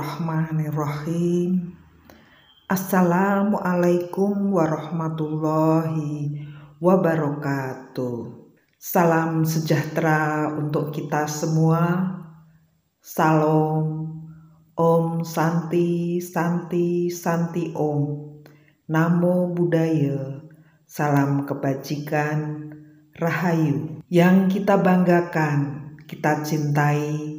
Bismillahirrahmanirrahim. Assalamualaikum warahmatullahi wabarakatuh. Salam sejahtera untuk kita semua. Salam. Om Santi Santi Santi Om. Namo Buddhaya. Salam kebajikan. Rahayu. Yang kita banggakan, kita cintai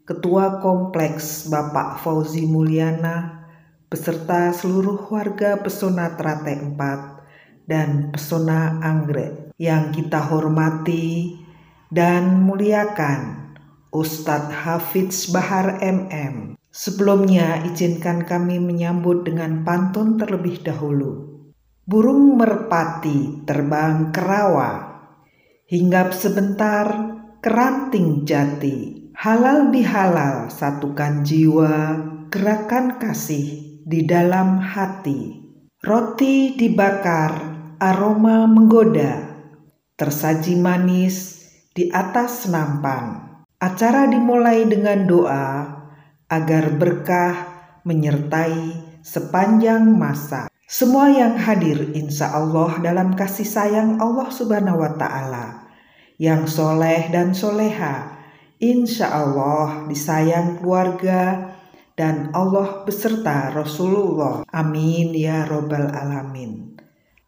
Ketua Kompleks Bapak Fauzi Mulyana beserta seluruh warga Pesona Trate 4 dan Pesona Anggrek yang kita hormati dan muliakan Ustadz Hafidz Bahar MM. Sebelumnya izinkan kami menyambut dengan pantun terlebih dahulu. Burung merpati terbang ke rawa, hinggap sebentar keranting jati. Halal bihalal satukan jiwa, gerakan kasih di dalam hati. Roti dibakar, aroma menggoda, tersaji manis di atas nampan. Acara dimulai dengan doa agar berkah menyertai sepanjang masa. Semua yang hadir insya Allah dalam kasih sayang Allah Subhanahu wa Ta'ala. Yang soleh dan soleha insya Allah disayang keluarga dan Allah beserta Rasulullah. Amin ya robbal alamin.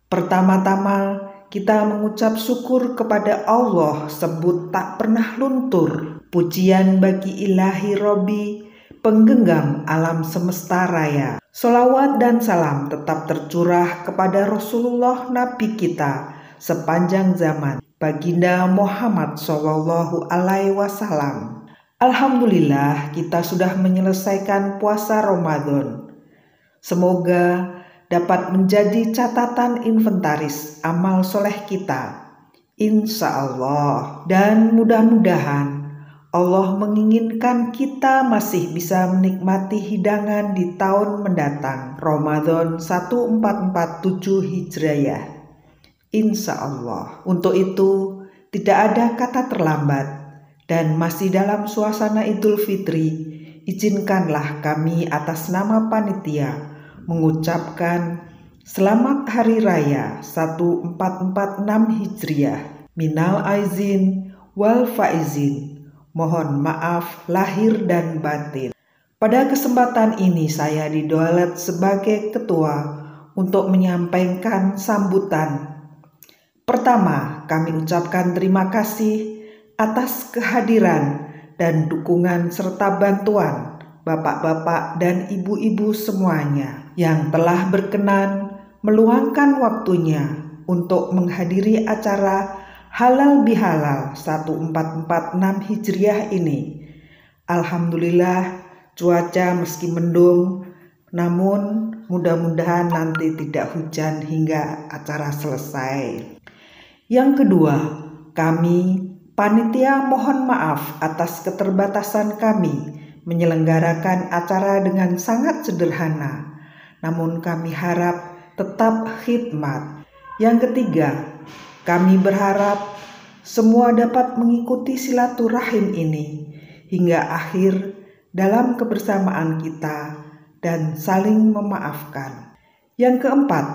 Pertama-tama kita mengucap syukur kepada Allah sebut tak pernah luntur. Pujian bagi ilahi Robbi, penggenggam alam semesta raya. Sholawat dan salam tetap tercurah kepada Rasulullah Nabi kita sepanjang zaman, Baginda Muhammad Shallallahu Alaihi Wasallam. Alhamdulillah kita sudah menyelesaikan puasa Ramadan. Semoga dapat menjadi catatan inventaris amal soleh kita, insya Allah. Dan mudah-mudahan Allah menginginkan kita masih bisa menikmati hidangan di tahun mendatang, Ramadan 1447 Hijriah. Insya Allah. Untuk itu tidak ada kata terlambat dan masih dalam suasana Idul Fitri, izinkanlah kami atas nama panitia mengucapkan Selamat Hari Raya 1446 Hijriah. Minal aizin wal faizin. Mohon maaf lahir dan batin. Pada kesempatan ini saya didoalet sebagai ketua untuk menyampaikan sambutan. Pertama, kami ucapkan terima kasih atas kehadiran dan dukungan serta bantuan bapak-bapak dan ibu-ibu semuanya yang telah berkenan meluangkan waktunya untuk menghadiri acara Halal Bihalal 1446 Hijriah ini. Alhamdulillah cuaca meski mendung, namun mudah-mudahan nanti tidak hujan hingga acara selesai. Yang kedua, kami panitia mohon maaf atas keterbatasan kami menyelenggarakan acara dengan sangat sederhana, namun kami harap tetap khidmat. Yang ketiga, kami berharap semua dapat mengikuti silaturahim ini hingga akhir dalam kebersamaan kita dan saling memaafkan. Yang keempat,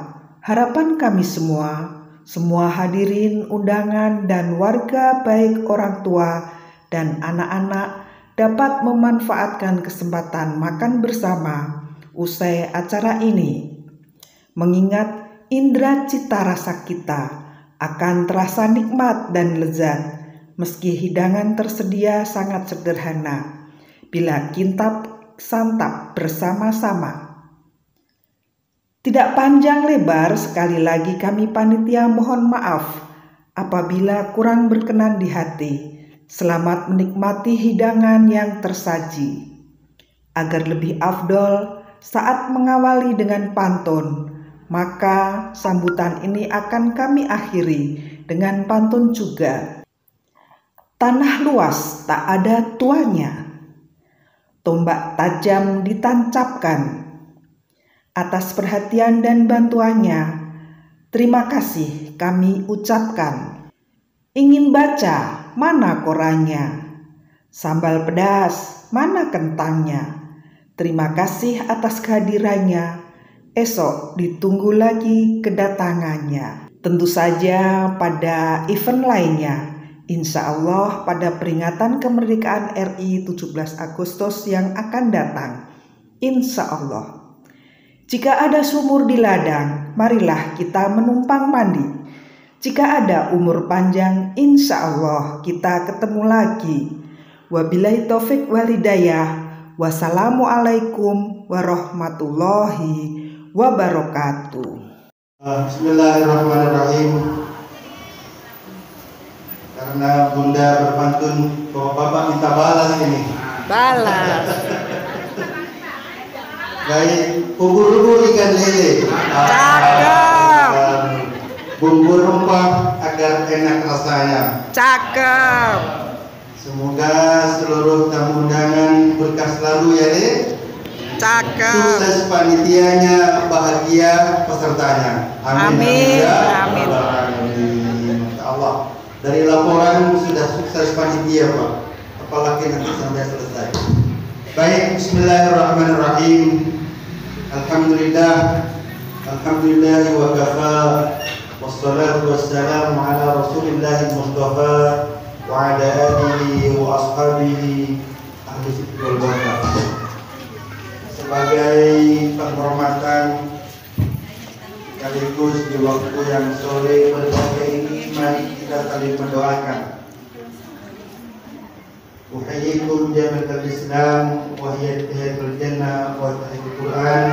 harapan kami semua hadirin undangan dan warga baik orang tua dan anak-anak dapat memanfaatkan kesempatan makan bersama usai acara ini. Mengingat indera cita rasa kita akan terasa nikmat dan lezat meski hidangan tersedia sangat sederhana bila kita santap bersama-sama. Tidak panjang lebar, sekali lagi kami panitia mohon maaf apabila kurang berkenan di hati. Selamat menikmati hidangan yang tersaji. Agar lebih afdol saat mengawali dengan pantun, maka sambutan ini akan kami akhiri dengan pantun juga. Tanah luas tak ada tuanya, tombak tajam ditancapkan. Atas perhatian dan bantuannya, terima kasih kami ucapkan. Ingin baca, mana korannya? Sambal pedas, mana kentangnya? Terima kasih atas kehadirannya. Esok ditunggu lagi kedatangannya. Tentu saja pada event lainnya. Insya Allah pada peringatan kemerdekaan RI 17 Agustus yang akan datang. Insya Allah. Jika ada sumur di ladang, marilah kita menumpang mandi. Jika ada umur panjang, insya Allah kita ketemu lagi. Wabillahi taufik wal hidayah. Wassalamualaikum warahmatullahi wabarakatuh. Bismillahirrahmanirrahim. Karena Bunda berpantun, Bapak minta balas ini. Balas. Baik, bumbu ikan lele. Cakep. Bumbu rempah agar enak rasanya. Cakep. Semoga seluruh tamu undangan berkah selalu ya, Le. Cakep. Sukses panitianya, bahagia pesertanya. Amin. Amin. Masya Allah. Dari laporan sudah sukses panitia, Pak. Apalagi nanti sampai selesai. Baik, bismillahirrahmanirrahim. Alhamdulillah. Alhamdulillah wa kafa. Wassalatu wassalamu ala Rasulillahil Mustafa wa ala alihi wa ashabihi ahli sidq wal barakah. Sebagai penghormatan sekaligus di waktu yang sore berbahagia ini, mari kita saling mendoakan. Uhayyikum jami'al Islam wa hiya tahiyatul jannah wa tahiyatul Quran.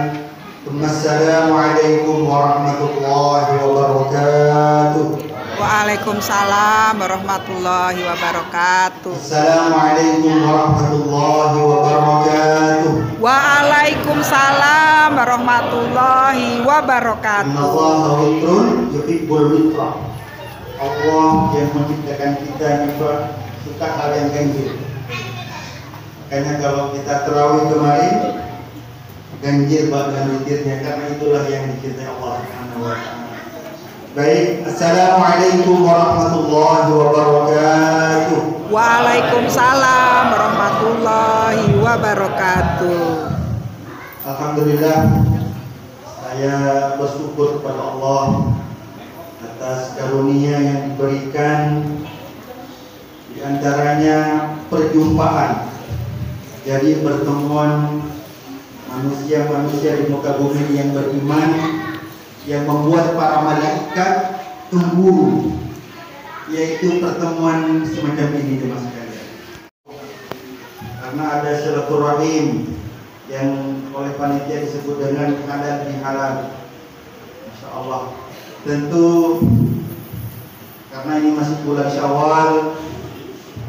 Assalamualaikum warahmatullahi wabarakatuh. Waalaikumsalam warahmatullahi wabarakatuh. Assalamualaikum warahmatullahi wabarakatuh. Waalaikumsalam warahmatullahi wabarakatuh. Innallaha witrun yuhibbul witra. Allah yang menciptakan kita juga suka hal yang ganjil. Makanya kalau kita terawih kemarin ganjil bahkan witirnya, karena itulah yang dicintai Allah Subhanahu wa taala. Baik, assalamualaikum warahmatullahi wabarakatuh. Waalaikumsalam warahmatullahi wabarakatuh. Alhamdulillah, saya bersyukur kepada Allah atas karunia yang diberikan, di antaranya perjumpaan. Jadi pertemuan manusia-manusia di muka bumi yang beriman, yang membuat para malaikat cemburu, yaitu pertemuan semacam ini, teman sekalian. Karena ada silaturahim yang oleh panitia disebut dengan halal bihalal. Masya Allah. Tentu karena ini masih bulan Syawal,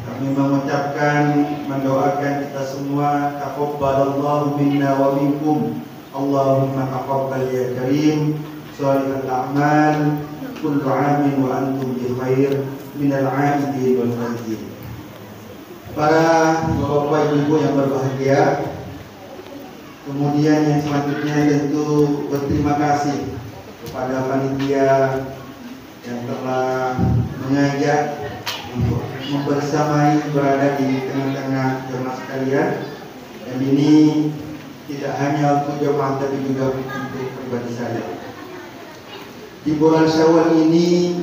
kami mengucapkan, mendoakan kita semua, taqabbalallahu minna wa minkum. Allahumma taqabbal ya karim shalihal a'mal, kullu 'amin wa antum bi khair minal 'aidin wal faizin. Para bapak ibu yang berbahagia, kemudian yang selanjutnya tentu berterima kasih kepada panitia yang telah mengajak untuk membersamai berada di tengah-tengah jemaah sekalian. Dan ini tidak hanya untuk jemaah tapi juga untuk pribadi saya. Di bulan Syawal ini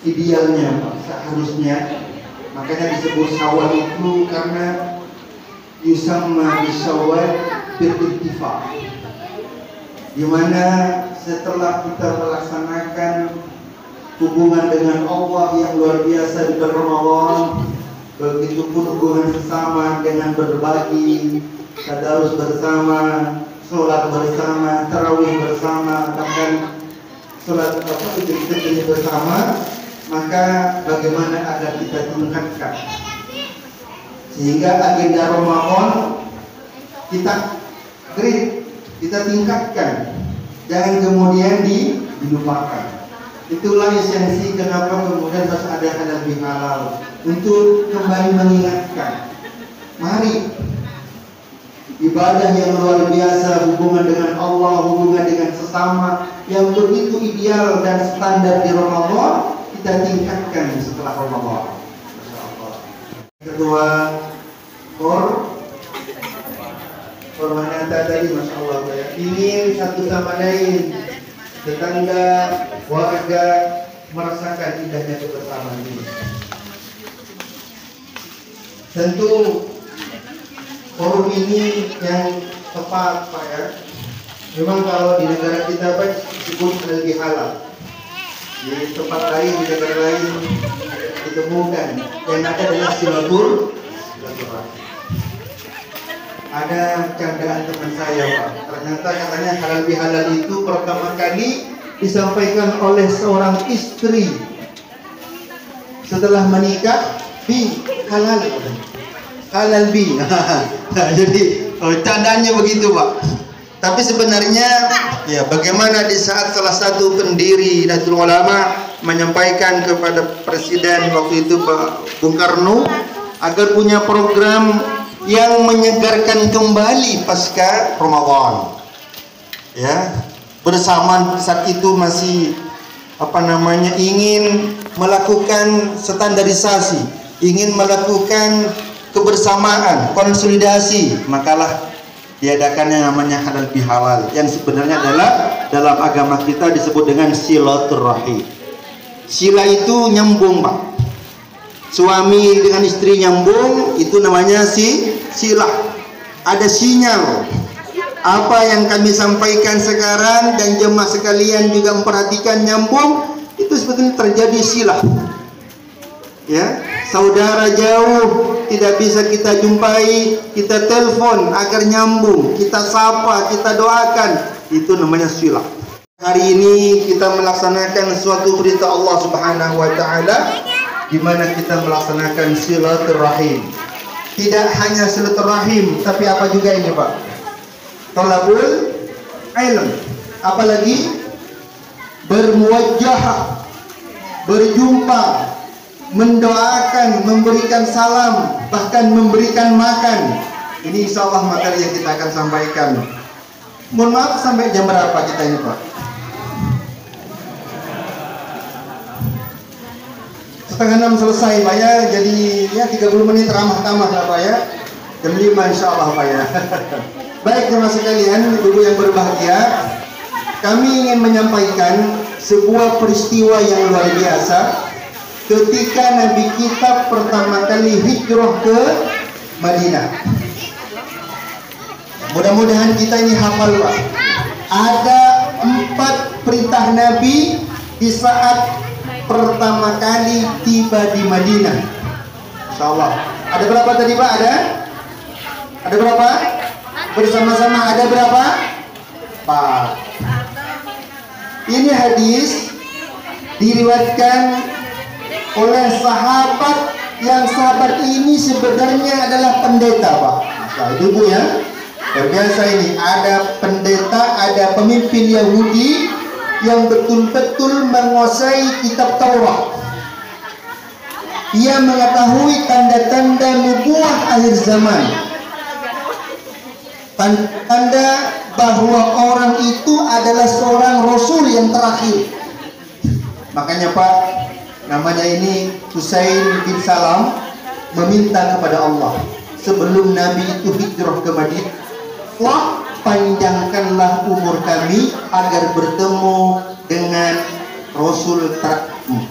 idealnya seharusnya, makanya disebut Syawal itu karena yusamma bisyawal bil-ittifaq, di mana setelah kita melaksanakan hubungan dengan Allah yang luar biasa di bulan Ramadan, begitupun hubungan sesama dengan berbagi, tadarus bersama, sholat bersama, tarawih bersama, bahkan sholat itu bersama, maka bagaimana agar kita tingkatkan sehingga agenda Ramadan kita kita tingkatkan, jangan kemudian dilupakan. Itulah esensi kenapa kemudian harus ada halal bihalal, untuk kembali mengingatkan, mari ibadah yang luar biasa, hubungan dengan Allah, hubungan dengan sesama yang begitu ideal dan standar di Ramadan, kita tingkatkan setelah Ramadan. Masya Allah. Kedua, Permanata tadi, Masya Allah, ya. Ingin satu sama lain, tetangga, warga merasakan indahnya kebersamaan ini. Tentu forum ini yang tepat, Pak, ya. Memang kalau di negara kita, Pak, disebut lebih halal. Di tempat lain, di negara lain ditemukan yang ada adalah silaturahmi. Ada candaan teman saya, Pak. Ternyata katanya halal bihalal itu pertama kali disampaikan oleh seorang istri setelah menikah, bi halal, halal bi. Jadi candaannya begitu, Pak. Tapi sebenarnya ya bagaimana di saat salah satu pendiri Nahdlatul Ulama menyampaikan kepada Presiden waktu itu Pak Bung Karno agar punya program yang menyegarkan kembali pasca Ramadan. Ya, bersama saat itu masih ingin melakukan standarisasi, ingin melakukan kebersamaan, konsolidasi, makalah diadakan yang namanya halal bihalal yang sebenarnya adalah dalam agama kita disebut dengan silaturahim. Sila itu nyambung, Pak. Suami dengan istri nyambung, itu namanya sila. Ada sinyal. Apa yang kami sampaikan sekarang dan jemaah sekalian juga memperhatikan nyambung, itu sebetulnya terjadi sila. Ya, saudara jauh tidak bisa kita jumpai, kita telepon agar nyambung, kita sapa, kita doakan, itu namanya sila. Hari ini kita melaksanakan suatu perintah Allah Subhanahu wa taala di mana kita melaksanakan silaturahim. Tidak hanya silaturahim, tapi apa juga ini, Pak? Thalabul ilm. Apalagi bermuwajjah, berjumpa, mendoakan, memberikan salam, bahkan memberikan makan. Ini insya Allah materi yang kita akan sampaikan. Mohon maaf, sampai jam berapa kita ini, Pak? 5:30 selesai, Pak, ya. Jadi ya 30 menit ramah-tamah lah, Pak, ya. Jam 5 insya Allah, Pak, ya. Baik jemaah sekalian, ibu yang berbahagia, kami ingin menyampaikan sebuah peristiwa yang luar biasa ketika Nabi kita pertama kali hijrah ke Madinah. Mudah-mudahan kita ini hafal, Pak. Ada 4 perintah Nabi di saat pertama kali tiba di Madinah. Insyaallah. Ada berapa tadi, Pak? Ada berapa? Bersama-sama ada berapa? 4. Ini hadis diriwayatkan oleh sahabat yang sahabat ini sebenarnya adalah pendeta, Pak. Nah, itu Bu ya. Terbiasa ini ada pendeta, ada pemimpin Yahudi yang betul-betul menguasai kitab Taurat. Ia mengetahui tanda-tanda nubuah akhir zaman. Tanda bahwa orang itu adalah seorang rasul yang terakhir. Makanya, Pak, namanya ini Husain bin Salam meminta kepada Allah sebelum Nabi itu hijrah ke Madinah, Allah panjangkanlah umur kami agar bertemu dengan Rasul terakhir.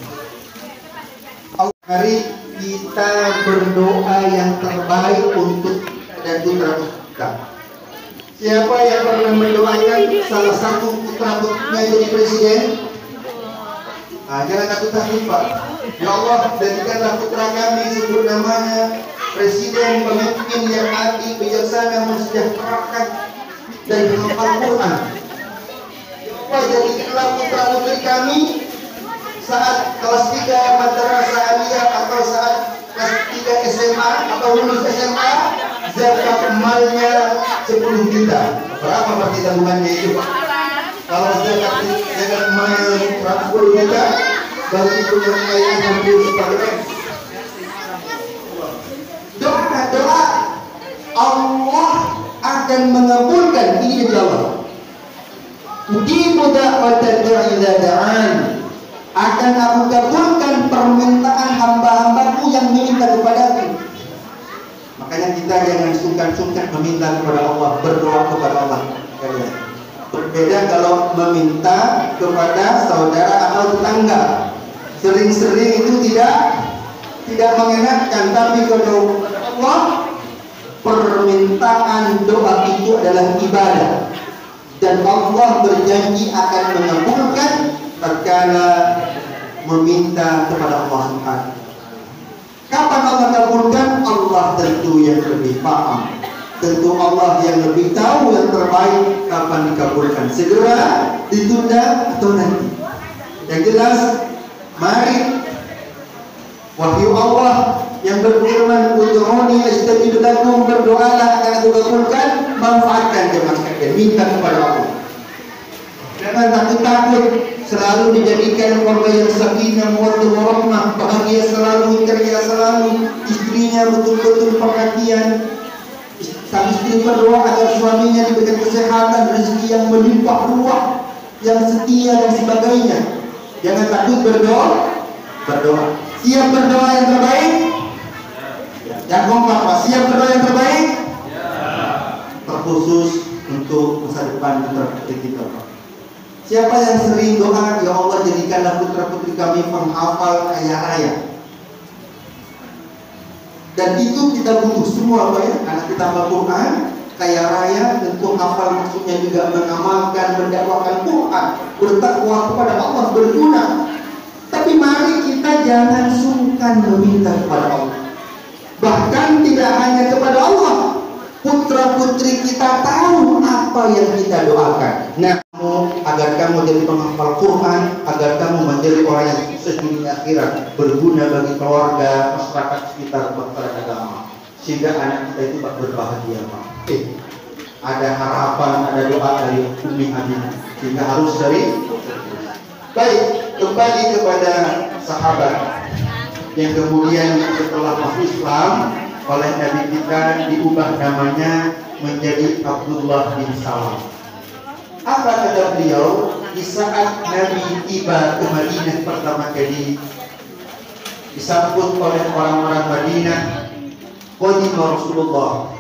Hari kita berdoa yang terbaik untuk dan putra kita. Siapa yang pernah mendoakan salah satu putra putrinya jadi presiden? Jangan takut-takut, Pak. Ya Allah, jadikanlah putra kami, sebut namanya presiden, pemimpin yang adil, bijaksana, mensejahterakan dan menghafal Quran. Ya Allah, jadikanlah putra putri kami saat kelas 3 madrasah aliyah atau saat kelas 3 SMA atau lulus SMA, zakat emalnya 10 juta. Berapa berarti tabungannya itu, Pak? Kalau zakat emalnya 10 juta, berarti punya kekayaan hampir separuh. Doa Allah akan mengabulkan ini dari Allah. Ujibu da'watad da'i idza da'an. Akan aku kabulkan permintaan hamba-hambaku yang meminta kepadaku. Maka Makanya kita jangan sungkan-sungkan meminta kepada Allah, berdoa kepada Allah kalian. Berbeda kalau meminta kepada saudara atau tetangga. Sering-sering itu tidak mengenakan, tapi kalau Allah, permintaan doa itu adalah ibadah. Dan Allah berjanji akan mengabulkan tatkala meminta kepada Allah Subhanahu. Kapan Allah kabulkan? Allah tentu yang lebih paham. Tentu Allah yang lebih tahu yang terbaik kapan dikabulkan. Segera, ditunda atau nanti. Yang jelas, mari wahyu Allah yang berfirman, "Ud'uni astajib lakum", berdoalah akan aku kabulkan. Manfaatkan jemaah sekalian, minta kepada Allah. Jangan takut-takut, selalu dijadikan keluarga yang sakinah, mawaddah warahmah, bahagia selalu, ceria selalu, istrinya betul-betul perhatian. Sang istri berdoa agar suaminya diberikan kesehatan, rezeki yang melimpah ruah, yang setia dan sebagainya. Jangan takut berdoa. Siap berdoa yang terbaik? Jangan kompak, Pak. Siap berdoa yang terbaik? Terkhusus untuk masa depan putra-putri kita, Pak. Siapa yang sering doa, ya Allah jadikanlah putra-putri kami penghafal kaya raya. Dan itu kita butuh semua, Pak ya. Anak kita hafal Quran, kaya raya, tentu hafal maksudnya juga mengamalkan, mendakwakan Quran, bertakwa kepada Allah, berguna. Tapi mari kita jangan sungkan meminta kepada Allah. Bahkan tidak hanya kepada Allah, putra-putri kita tahu apa yang kita doakan. Nah, agar kamu jadi penghafal Quran, agar kamu menjadi orang yang sukses dunia akhirat, berguna bagi keluarga, masyarakat sekitar, masyarakat agama, sehingga anak kita itu berbahagia, Pak. Ada harapan, ada doa dari Umi Aminah, sehingga harus sering. Baik, kembali kepada sahabat yang kemudian setelah masuk Islam oleh Nabi kita diubah namanya menjadi Abdullah bin Salam. Apa kata beliau di saat Nabi tiba ke Madinah pertama kali, disambut oleh orang-orang Madinah, qadima Rasulullah,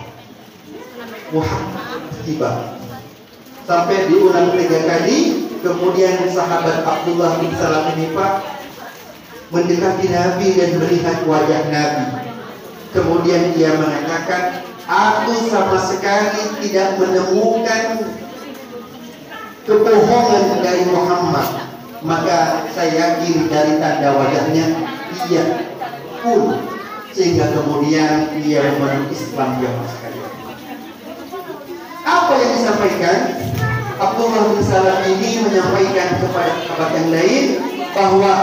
Muhammad tiba. Sampai diulang 3 kali, kemudian sahabat Abdullah bin Salam ini, Pak, mendekati Nabi dan melihat wajah Nabi. Kemudian dia mengatakan, aku sama sekali tidak menemukan kebohongan dari Muhammad. Maka saya yakin dari tanda wajahnya iya pun, sehingga kemudian dia memeluk Islam jamaah sekalian. Apa yang disampaikan? Abdullah bin Salam ini menyampaikan kepada sahabat yang lain bahwa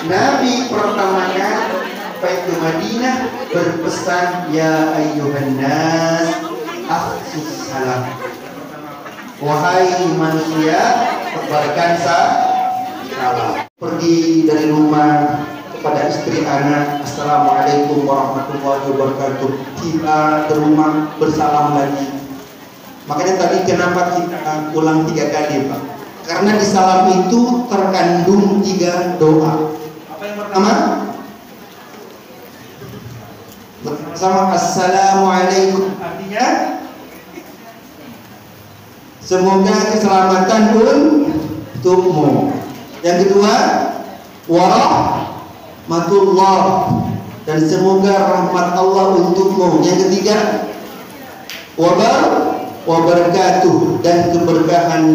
Nabi pertama kali sampai ke Madinah berpesan, ya ayyuhan nas afsus salam. Wahai manusia, tebarkan salam. Pergi dari rumah kepada istri anak, assalamualaikum warahmatullahi wabarakatuh. Kita ke rumah bersalam lagi. Makanya tadi kenapa kita ulang 3 kali, Pak? Karena di salam itu terkandung 3 doa. Apa yang pertama? Bersama assalamualaikum, artinya semoga keselamatan untukmu. Yang kedua, warahmatullah, dan semoga rahmat Allah untukmu. Yang ketiga, wabarakatuh, dan keberkahan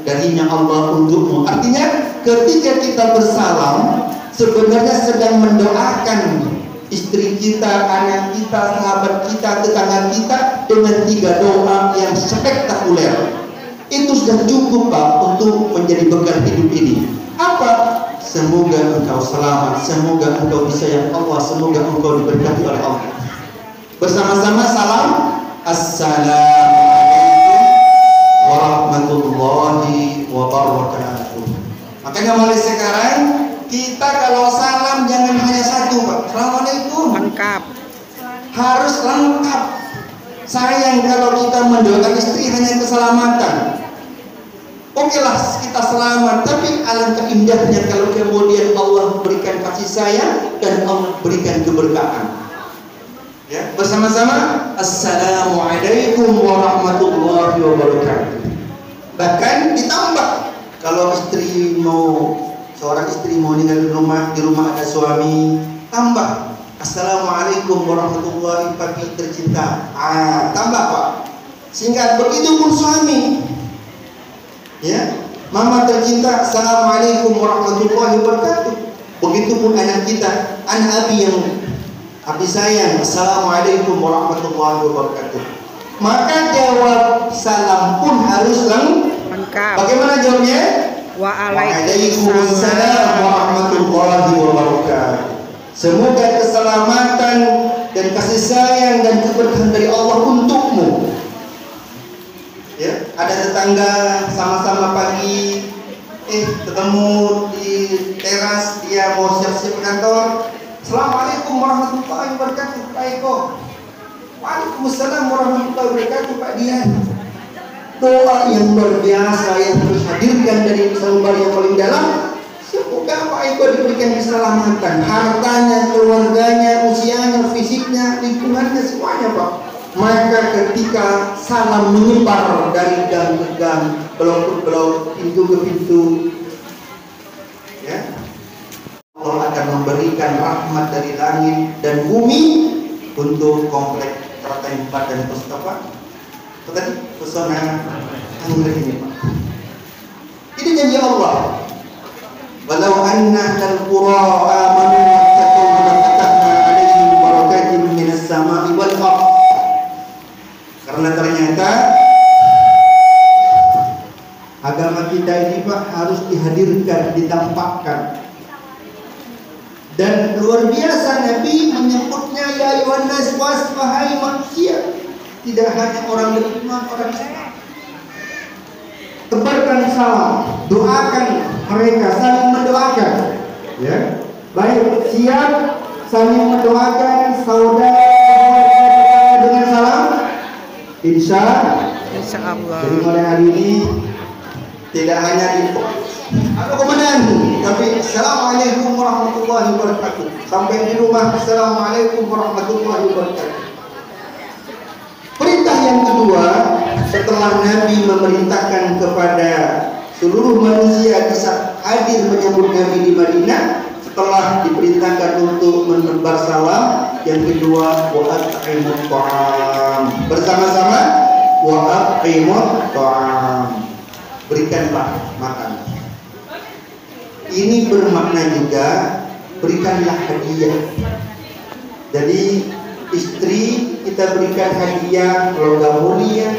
darinya Allah untukmu. Artinya ketika kita bersalam sebenarnya sedang mendoakan istri kita, anak kita, sahabat kita, tetangga kita dengan 3 doa yang spektakuler. Itu sudah cukup, Pak, untuk menjadi bekal hidup ini. Apa? Semoga engkau selamat, semoga engkau disayang Allah, semoga engkau diberkati oleh Allah. Bersama-sama salam, assalamualaikum warahmatullahi wabarakatuh. Makanya mulai sekarang kita kalau salam jangan hanya 1, Pak. Assalamualaikum. Lengkap. Harus lengkap. Sayang kalau kita mendoakan istri hanya keselamatan. Oke lah, kita selamat, tapi alangkah indahnya kalau kemudian Allah berikan kasih sayang dan Allah berikan keberkahan. Ya, bersama-sama Assalamualaikum warahmatullahi wabarakatuh. Bahkan ditambah kalau seorang istri mau tinggal di rumah ada suami, tambah Assalamualaikum warahmatullahi wabarakatuh tercinta. Tambah Pak. Sehingga begitu pun suami. Ya, mama tercinta, Assalamualaikum warahmatullahi wabarakatuh. Begitupun anak kita, anak abi yang abi sayang, Assalamualaikum warahmatullahi wabarakatuh. Maka jawab salam pun harus lengkap. Bagaimana jawabnya? Waalaikumsalam warahmatullahi wabarakatuh. Semoga keselamatan dan kasih sayang dan keberkahan dari Allah untukmu. Ya, ada tetangga sama-sama pagi, ketemu di teras, dia mau siap-siap kantor. Assalamualaikum warahmatullahi wabarakatuh, Pak Eko. Waalaikumsalam warahmatullahi wabarakatuh, Pak Dian. Doa yang luar biasa yang harus hadirkan dari sanubari yang paling dalam. Semoga Pak Eko diberikan keselamatan, hartanya, keluarganya, usianya, fisiknya, lingkungannya, semuanya Pak. Maka ketika salam menyebar dari gang ke gang, blok ke blok, pintu ke pintu, ya, Allah akan memberikan rahmat dari langit dan bumi untuk komplek Keraton 4 dan pesona anggrek ini Pak. Ini janji Allah. Walau anna al-qura amanu wattaqu lafatahna 'alaihim barakatin minas sama'i wal ardh. Karena ternyata agama kita ini Pak harus dihadirkan, ditampakkan. Dan luar biasa Nabi menyebutnya ya ayuhan nas, wahai manusia. Tidak hanya orang beriman, orang Islam. Tebarkan salam, doakan mereka, saling mendoakan. Ya, baik, siap saling mendoakan saudara dengan salam. Insya Allah. Jadi mulai hari ini tidak hanya di komandan, tapi Assalamualaikum warahmatullahi wabarakatuh. Sampai di rumah Assalamualaikum warahmatullahi wabarakatuh. Perintah yang kedua, setelah Nabi memerintahkan kepada seluruh manusia di saat hadir menyambut Nabi di Madinah, setelah diperintahkan untuk menebar salam, yang kedua wa at'imut ta'am. Bersama-sama wa at'imut ta'am. Berikanlah makan. Ini bermakna juga berikanlah hadiah. Jadi istri kita berikan hadiah logam mulia,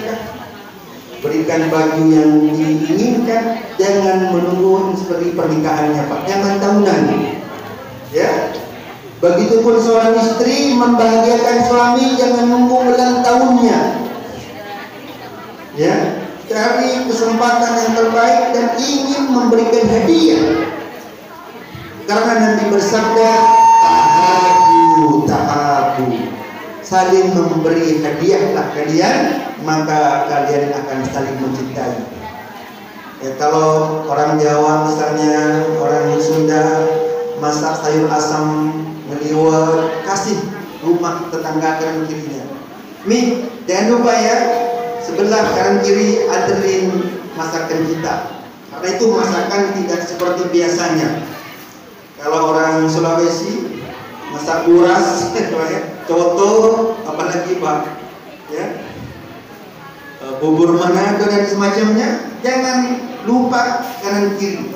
berikan baju yang diinginkan, jangan menunggu seperti pernikahannya Pak, jangan tahunan. Ya, begitupun seorang istri membahagiakan suami, jangan nunggu ulang tahunnya. Ya, cari kesempatan yang terbaik dan ingin memberikan hadiah. Karena Nabi bersabda, tahabu, saling memberi hadiahlah kalian, maka kalian akan saling mencintai. Ya, kalau orang Jawa misalnya, orang Sunda masak sayur asam ngeliwat, kasih rumah tetangga kanan kirinya. Mi, jangan lupa ya, sebelah kanan kiri anterin masakan kita. Karena itu masakan tidak seperti biasanya. Kalau orang Sulawesi masak buras, coto, apalagi Pak, ya, bubur Manado dan semacamnya, jangan lupa kanan kiri.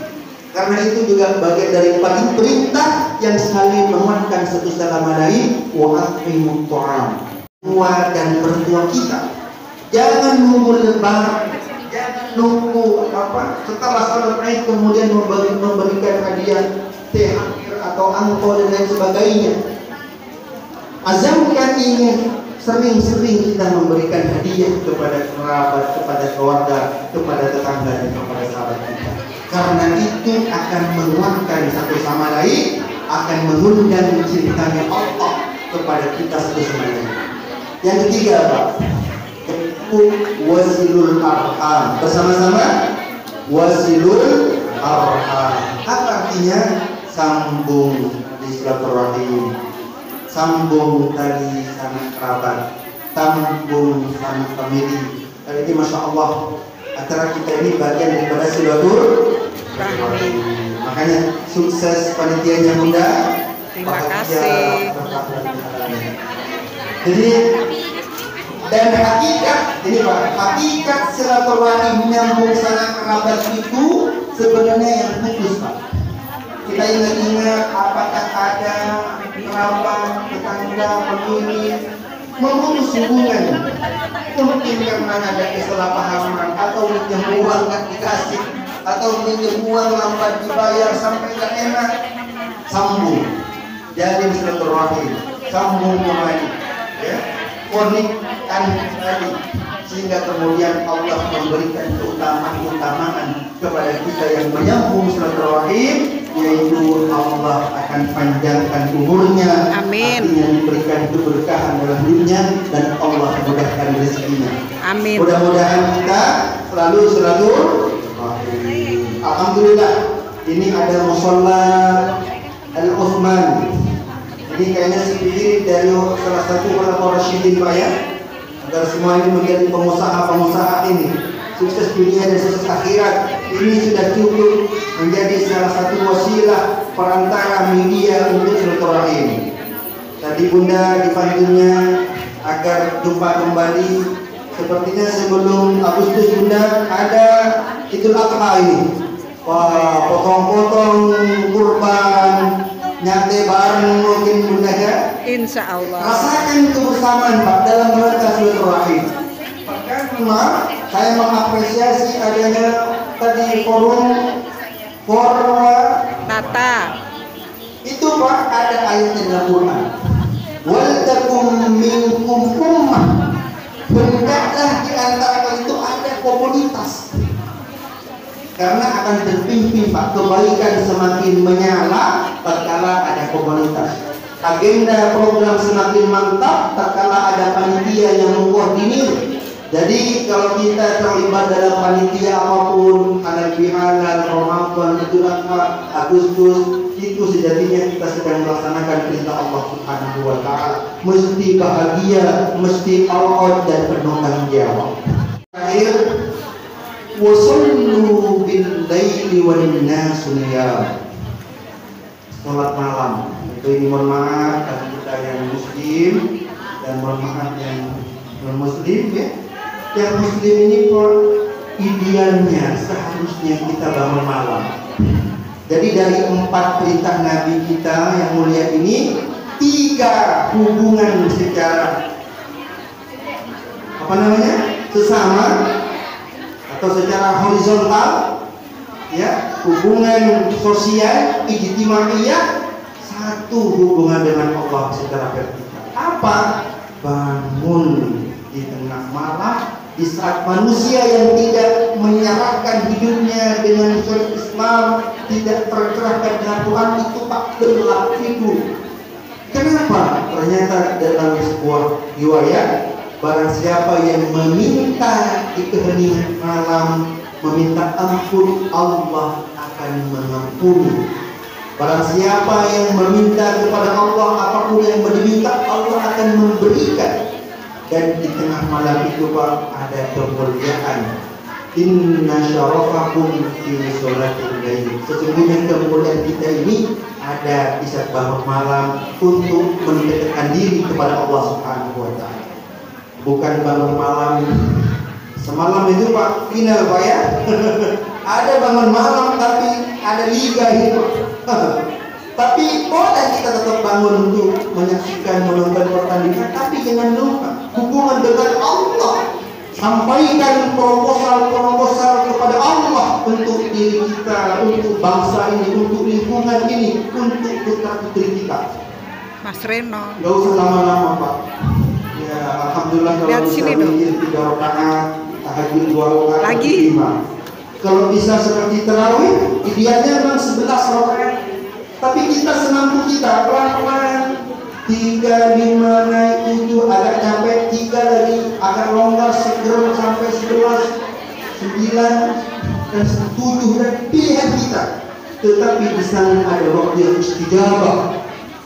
Karena itu juga bagian dari perintah yang saling menguatkan satu sama lain. Wa at'imut ta'am. Tua dan mertua kita, jangan nunggu lebaran, jangan nunggu setelah salat Id kemudian memberikan hadiah THR atau angpau dan lain sebagainya. Azamkan ini sering-sering kita memberikan hadiah kepada kerabat, kepada keluarga, kepada tetangga dan kepada sahabat kita. Karena itu akan menguatkan satu sama lain, akan mengundang cintanya Allah kepada kita satu sama lain. Yang ketiga Pak, wasilul arham. Bersama-sama wasilul arham. Apa artinya? Sambung di silaturahim. sambung tali sanak kerabat, sambung sanak famili. Kali ini Masya Allah, acara kita ini bagian daripada silaturahmi. Makanya sukses panitianya Bunda. Terima kasih. Jadi dan hakikat ini Pak, hakikat silaturahmi menyambung sanak kerabat itu sebenarnya yang putus Pak. Kita ingat-ingat apakah ada kerabat, tetangga, pemilik memutus hubungan, mungkin karena ada kesalahpahaman atau minjem uang nggak dikasih atau minjem uang lambat dibayar sampai nggak enak, sambung, jalin silaturahmi, sambung kembali, ya, konikkan kembali, sehingga kemudian Allah memberikan keutamaan kepada kita yang menyambung silaturahim, yaitu Allah akan panjangkan umurnya, amin, artinya diberikan keberkahan dalam hidupnya dan Allah mudahkan rezekinya. Amin. Mudah-mudahan kita selalu alhamdulillah. Ini ada musholla Al-Uthman. Ini kayaknya sedikit dari salah satu orang Rasyidin Pak ya, agar semua ini menjadi pengusaha-pengusaha ini sukses dunia dan sukses akhirat. Ini sudah cukup menjadi salah satu wasilah perantara media untuk silaturahim. Tadi Bunda dipanggilnya agar jumpa kembali. Sepertinya sebelum Agustus Bunda ada Idul Adha ini. Wah, potong-potong kurban, nyate bareng mungkin Bunda ya. Insya Allah. Rasakan kebersamaan Pak dalam rangka silaturahim. Bahkan saya mengapresiasi adanya tadi forum Tata. Itu Pak ada ayatnya dalam Quran. Wal takum minkum ummah. Hendaklah di antara kalian itu ada komunitas. Karena akan terpimpin Pak, kebaikan semakin menyala tatkala ada komunitas. Agenda program semakin mantap tatkala ada panitia yang mengkoordinir. Jadi kalau kita terlibat dalam panitia apapun, halal bihalal, Ramadan, Idul Adha, Agustus, itu sejatinya kita sedang melaksanakan perintah Allah Subhanahu wa taala. Mesti bahagia, mesti all-out dan penuh tanggung jawab. Terakhir, wasallu bil laili wan nasu niyam. Salat malam. Itu ini mohon maaf bagi kita yang muslim dan mohon maaf yang non muslim ya. Yang muslim ini pun idealnya seharusnya kita bangun malam. Jadi dari 4 perintah Nabi kita yang mulia ini, 3 hubungan secara sesama atau secara horizontal, ya, hubungan sosial ijtimaiyah, 1 hubungan dengan Allah secara vertikal. Apa? Bangun di tengah malam, di saat manusia yang tidak menyerahkan hidupnya dengan syariat Islam, tidak tercerahkan dengan Tuhan, itu tak gelap tidur. Kenapa? Ternyata dalam sebuah riwayat, barang siapa yang meminta di keheningan malam, meminta ampun, Allah akan mengampuni. Barang siapa yang meminta kepada Allah apapun yang diminta, Allah akan memberikan. Dan di tengah malam itu Pak ada kemuliaan. Inna syarafakum fi sholatil lail. Sesungguhnya kemuliaan kita ini ada di saat bangun malam untuk mendekatkan diri kepada Allah Subhanahu wa taala. Bukan bangun malam semalam itu Pak final Pak ya. Ada bangun malam tapi ada liga itu. Tapi boleh kita tetap bangun untuk menyaksikan, menonton pertandingan, tapi jangan lupa hubungan dengan Allah. Sampaikan proposal kepada Allah untuk diri kita, untuk bangsa ini, untuk lingkungan ini, untuk putra putri kita. Mas Reno. Gak usah lama-lama Pak. Ya alhamdulillah kalau bisa mikir 3 rakaat, tahajud 2 rakaat, lagi 5. Kalau bisa seperti tarawih, idealnya memang 11 rakaat. Tapi kita semampu kita, pelan-pelan 3, 5, naik 7, agak capek 3 lagi, agak longgar segera sampai 11, 9 dan 7 dan pilihan kita. Tetapi di sana ada waktu yang istijabah,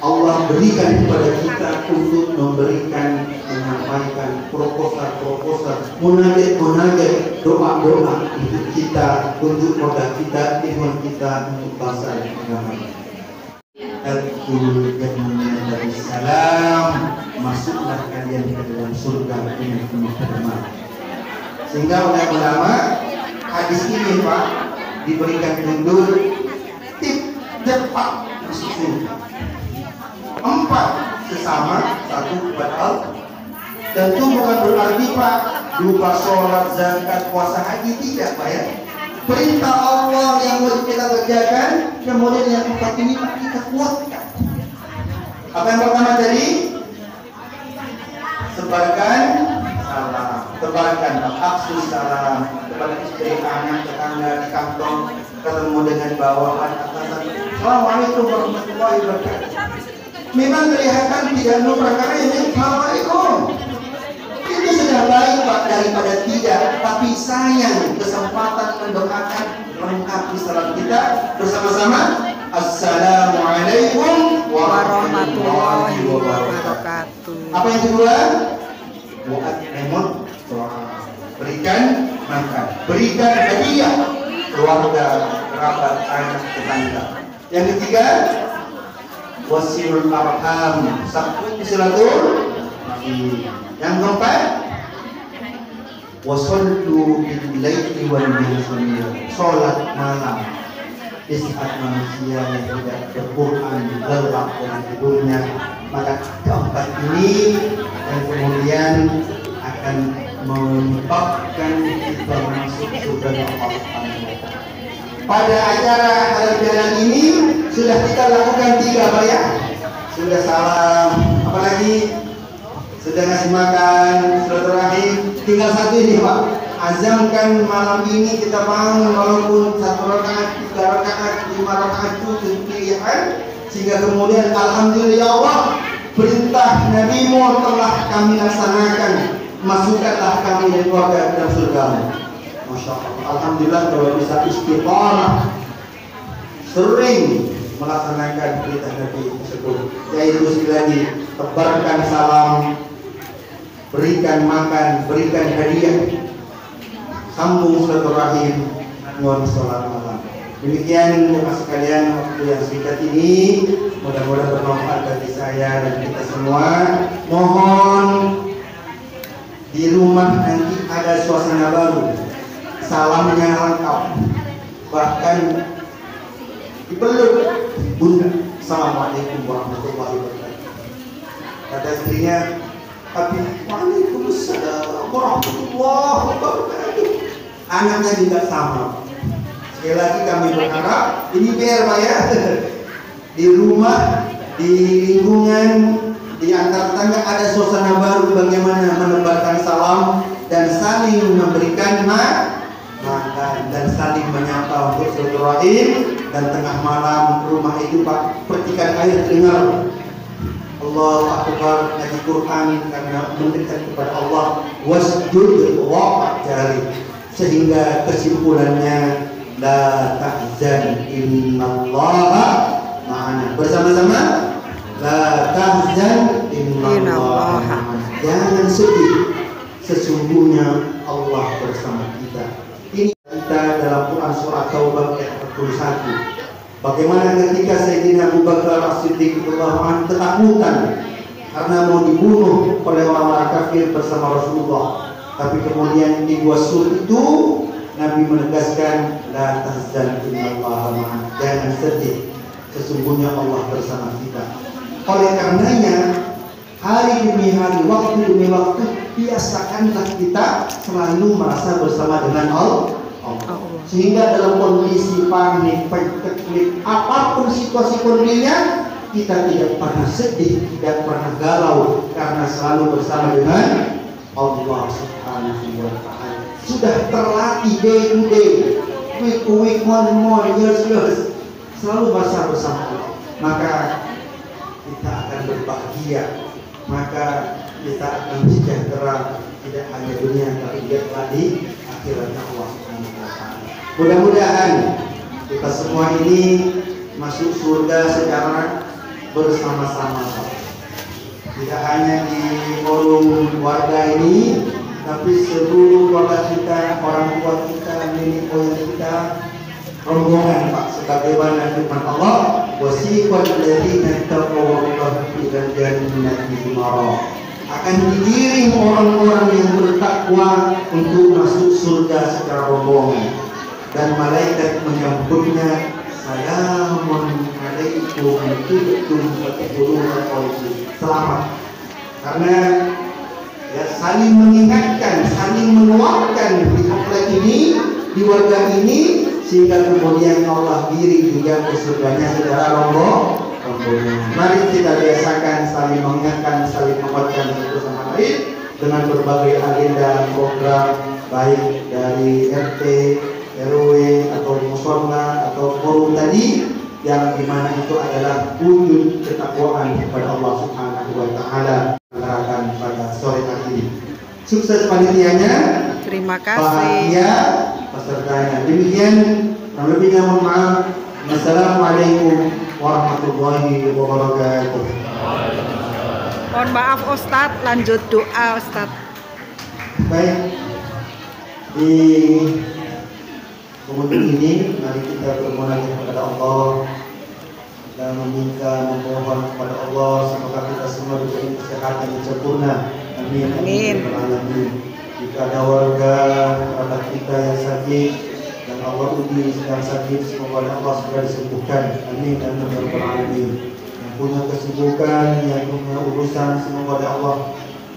Allah berikan kepada kita untuk menyampaikan proposal, munajat, doa untuk kita, untuk modal kita, iman kita, untuk bangsa dan agama. Adkhulul jannata dari salam, masuklah kalian ke dalam surga dengan penuh kedamaian. Sehingga oleh ulama hadis ini Pak diberikan judul tip cepat masuk surga. 4 sesama, 1 kepada Allah. Tentu bukan berarti Pak lupa sholat, zakat, puasa, haji, tidak Pak ya. Perintah Allah yang harus kita kerjakan, kemudian yang 4 ini Pak kita kuatkan. Apa yang pertama tadi? Sebarkan salam, tebarkan aksus salam kepada istri, anak, tetangga, di kantor, ketemu dengan bawahan, atasan. Assalamualaikum warahmatullahi wabarakatuh. Memang kelihatan tidak perkara ini. Assalamualaikum. Itu sudah baik Pak daripada tidak. Tapi sayang kesempatan mendoakan melengkapi salam kita bersama-sama. Assalamualaikum warahmatullahi wabarakatuh. Apa yang kedua? Buat emot doa. Berikan makan, berikan hadiah keluarga, kerabat, anak, tetangga. Yang ketiga, wasilul arham, sambung silaturahmi. Yang keempat, wasallu bil laili wal nahar, salat malam. Di saat manusia yang tidak berquran lelap dan tidurnya, maka keempat ini dan kemudian akan menyebabkan kita masuk surga Allah. Pada acara halal jalan ini sudah kita lakukan 3 Pak ya. Sudah salam, apalagi sudah ngasih makan, silaturahim. Tinggal 1 ini Pak. Azamkan malam ini kita bangun walaupun 1 rakaat, 3 rakaat, 5 rakaat itu pilihan. Sehingga kemudian alhamdulillah Allah, perintah Nabi-Mu telah kami laksanakan. Masukkanlah kami dan keluarga dalam surga. Masya Allah. Alhamdulillah kalau bisa istiqamah sering melaksanakan perintah Nabi tersebut, yaitu sekali lagi tebarkan salam, berikan makan, berikan hadiah, sambung silaturahim, nyuwun salat malam. Demikian Bapak sekalian, waktu yang singkat ini mudah-mudahan bermanfaat bagi saya dan kita semua. Mohon di rumah nanti ada suasana baru, salamnya lengkap, bahkan dipeluk, Bunda, Assalamualaikum warahmatullahi wabarakatuh. Kata istrinya, tapi Waalaikumsalam warahmatullahi wabarakatuh. Anaknya juga sama. Sekali lagi kami berharap ini biar Pak ya, di rumah, di lingkungan, di antar tetangga ada suasana baru bagaimana menebarkan salam dan saling memberikan makan dan saling menyapa untuk silaturahim. Dan tengah malam rumah itu Pak percikan air dengar Allahu Akbar dari Quran karena mendekat kepada Allah, wasjud wa jari, sehingga kesimpulannya la tahzan innallaha ma'ana. Bersama-sama la tahzan innallaha ma'ana. Jangan sedih, sesungguhnya Allah bersama kita. Ini kita dalam Quran surah Taubah ayat 41. Bagaimana ketika Sayyidina Abu Bakar As-Siddiq radhiyallahu anhu ketakutan karena mau dibunuh oleh orang-orang kafir bersama Rasulullah. Tapi kemudian di 2 surah itu Nabi menegaskan la tahzan innallaha ma'ana. Jangan sedih, sesungguhnya Allah bersama kita. Oleh karenanya hari demi hari, waktu demi waktu, biasakanlah kita selalu merasa bersama dengan Allah. Sehingga dalam kondisi panik, penceklik, apapun situasi kondisinya, kita tidak pernah sedih, tidak pernah galau, karena selalu bersama dengan Allah Subhanahu wa Ta'ala. Sudah terlatih day to day, week to week, month to month, years to years, selalu bersama Allah. Maka kita akan berbahagia, maka kita akan sejahtera, tidak hanya dunia tapi juga di akhirat Allah Subhanahu wa Ta'ala. Mudah-mudahan kita semua ini masuk surga secara bersama-sama. Tidak hanya di forum warga ini, tapi seluruh keluarga kita, orang tua kita, nenek moyang kita, rombongan Pak, sebagaimana firman Allah, wasiqal ladzina taqaw rabbahum ila jannati zumara. Akan digiring orang-orang yang bertakwa untuk masuk surga secara rombongan, dan malaikat menyambutnya, salamun alaikum tibtum fatihuluna khalidin. Selamat. Karena ya, saling mengingatkan, saling menguatkan di komplek ini, di warga ini, sehingga kemudian Allah diri juga ke surganya secara rombongan. Mari kita biasakan saling mengingatkan, saling menguatkan satu sama lain dengan berbagai agenda program, baik dari RT, RW atau mushola atau forum tadi, yang dimana itu adalah wujud ketakwaan kepada Allah Subhanahu wa Ta'ala pada sore hari ini. Sukses panitianya, Terima kasih. bahagia pesertanya. Demikian, lebihnya mohon maaf. Assalamualaikum warahmatullahi wabarakatuh. Mohon maaf Ustadz, lanjut doa Ustadz. Baik, di pengunjung ini mari kita bermunajat kepada Allah dan memohon kepada Allah semoga kita semua diberi kesehatan yang sempurna. Amin. Amin. Jika ada warga kerabat kita yang sakit dan Allah uji sedang sakit, semoga Allah segera disembuhkan. Amin. Amin ya rabbal alamin. Yang punya kesibukan, yang punya urusan, semoga Allah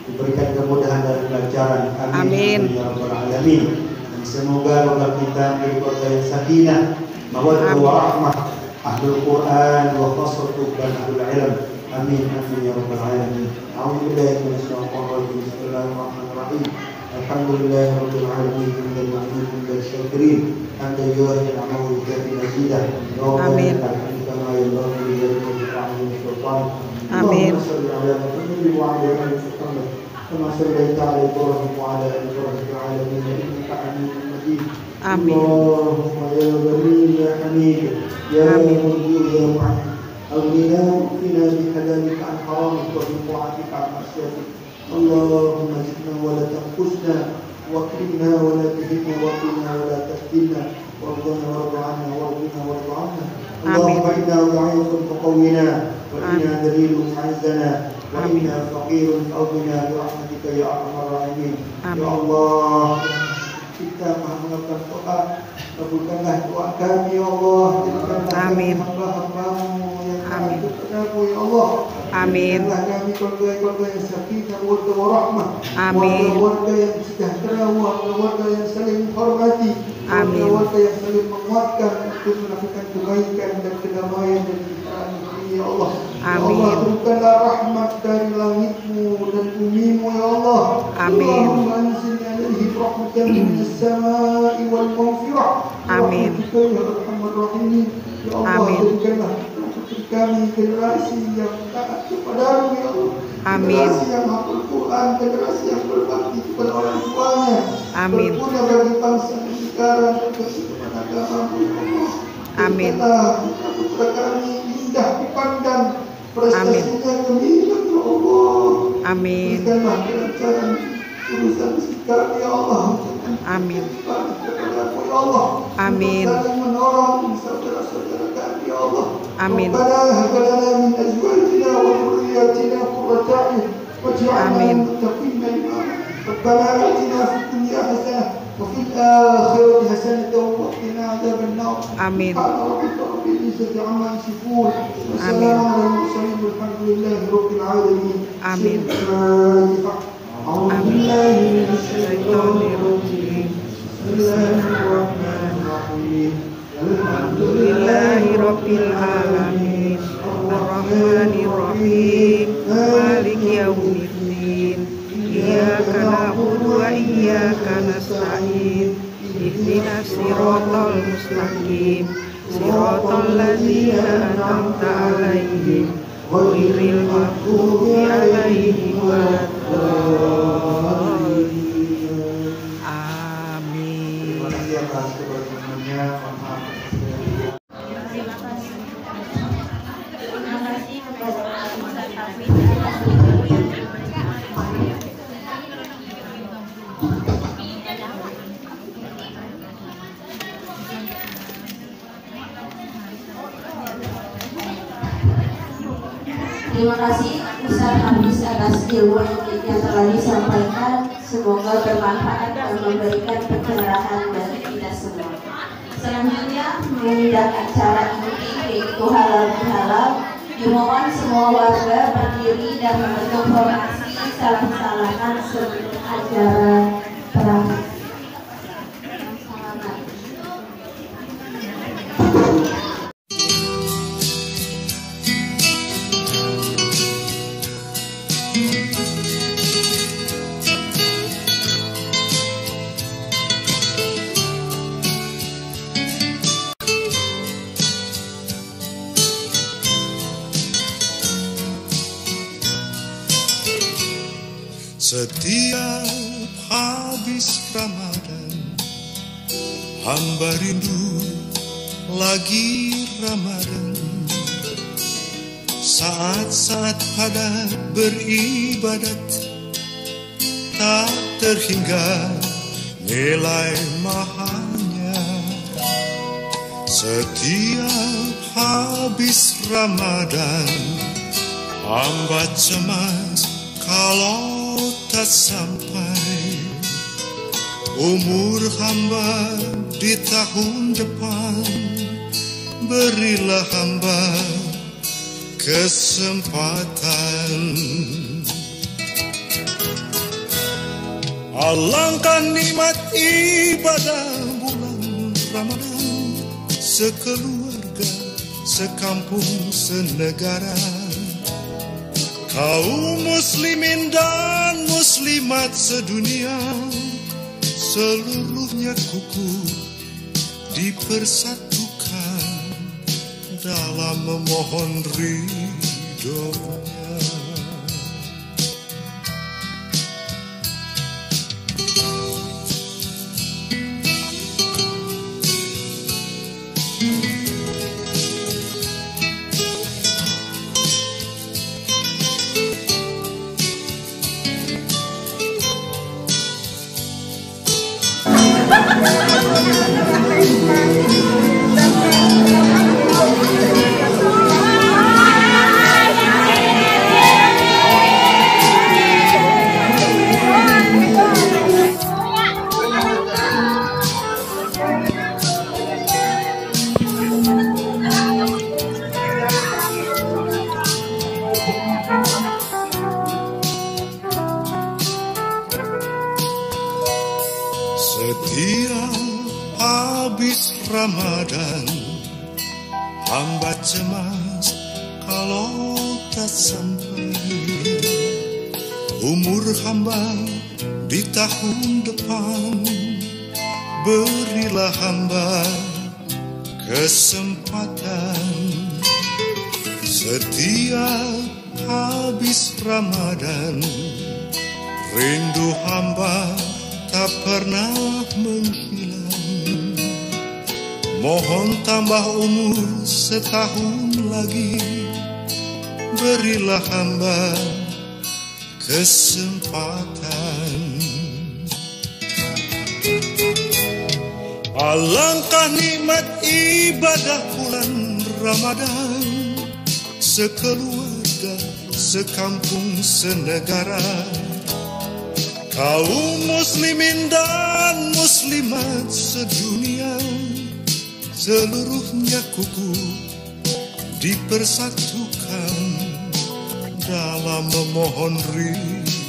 diberikan kemudahan dan kelancaran. Amin. Amin ya rabbal alamin. Dan semoga keluarga kita menjadi keluarga yang sakinah, mawaddah wa rahmah, ahlul Quran wa khasratuh dan ahlul ilm. Amin. Amin ya rabbal alamin. A'udzubillahi minasyaitonir rajim. Bismillahirrahmanirrahim. Alhamdulillahi rabbil alamin. Hamdan mahmudan wa syakirin. Hamdan yuwafi ni'amahu wa yukafi mazidah. Amin. Kama yanbaghi li yadhkura ta'ala sultan. Amin. Allahumma shalli ala Muhammad wa ala ali Muhammad. Kama shallaita ala Ibrahim wa ala ali Ibrahim fil alamin innaka Hamidum Majid. Amin. Allahumma ya Ghani ya Hamid ya Mujib ya Mu'min. أغننا وقنا بحلالك عن حرامك وبطاعتك عن معصيتك. اللهم زدنا ولا تنقصنا، واكرمنا ولا تهنا، وقنا ولا تفتنا، وارضنا وارض عنا، وارضنا وارض عنا. اللهم إنا ضعيف فقونا، وإنا ذليل فعزنا، وإنا فقير فأغننا برحمتك يا أرحم الراحمين. يا الله kita mengamalkan doa, kabulkanlah doa kami ya Allah, jadikanlah kami hamba-Hamba-Mu yang taat kepadamu ya Allah. Amin. Jadikanlah kami keluarga-keluarga yang sakinah wa rahmah, Amin. warga yang sejahtera, warga yang saling menghormati, warga yang saling menguatkan untuk melakukan kebaikan dan kedamaian dan kesetaraan ini ya Allah. Amin. Ya Allah, turunkanlah rahmat dari langit-Mu dan bumi-Mu ya Allah. Amin. Allahumma anzil alaihi rahmatan min as-samai wal maghfirah. Amin. Ya Arhamar Rahimin. Ya Allah, jadikanlah kami generasi yang taat kepadamu ya Allah. Amin. Generasi yang hafal Quran, generasi yang berbakti kepada orang tuanya. Amin. Berguna bagi bangsa dan negara dan bagi kepada agama-Mu ya Allah. Amin. Putra kami indah dipandang, prestasinya gemilang ya Allah. Amin. Berikanlah kelancaran urusan kita ya Allah. Amin. Kepadamu ya Allah. Amin. Saling menolong saudara-saudara kami ya Allah. Amin. Rabbana hab lana min azwajina wa dhurriyyatina qurrata a'yun waj'alna lil muttaqina imama. Rabbana atina fid dunya hasanah wa fil akhirati hasanah wa qina adzaban nar. Amin. Rabbika rabbil izzati amma yasifun. Wassalamu ala mursalin walhamdulillahi rabbil alamin. Amin. أعوذ بالله من الشيطان الرجيم. بسم الله الرحمن الرحيم. الحمد لله رب العالمين الرحمن الرحيم مالك يوم الدين إياك نعبد وإياك نستعين اهدنا الصراط المستقيم صراط الذين أنعمت عليهم غير المغضوب عليهم ولا الضالين. Amin. Terima kasih atas kebersamaan-Nya. Terima kasih. Terima kasih Ustaz Hafiz atas ilmu yang telah disampaikan. Semoga bermanfaat dan memberikan pencerahan bagi kita semua. Selanjutnya mengundang acara inti yaitu halal bihalal. Dimohon semua warga berdiri dan membentuk formasi salam-salaman sebelum acara berakhir. Setiap habis Ramadan, hamba rindu lagi Ramadan. Saat-saat padat beribadat, tak terhingga nilai mahalnya. Setiap habis Ramadan, hamba cemas kalau tak sampai umur hamba di tahun depan. Berilah hamba kesempatan. Alangkah nikmat ibadah bulan Ramadan, sekeluarga, sekampung, senegara. Kaum muslimin dan muslimat sedunia, seluruhnya kuku dipersatukan dalam memohon ridhonya. Setiap habis Ramadan, hamba cemas kalau tak sampai umur hamba di tahun depan. Berilah hamba kesempatan. Setiap habis Ramadan, rindu hamba tak pernah menghilang. Mohon tambah umur setahun lagi. Berilah hamba kesempatan. Alangkah nikmat ibadah bulan Ramadan, sekeluarga, sekampung, senegara. Kaum muslimin dan muslimat sedunia, seluruhnya kuku dipersatukan dalam memohon ridho.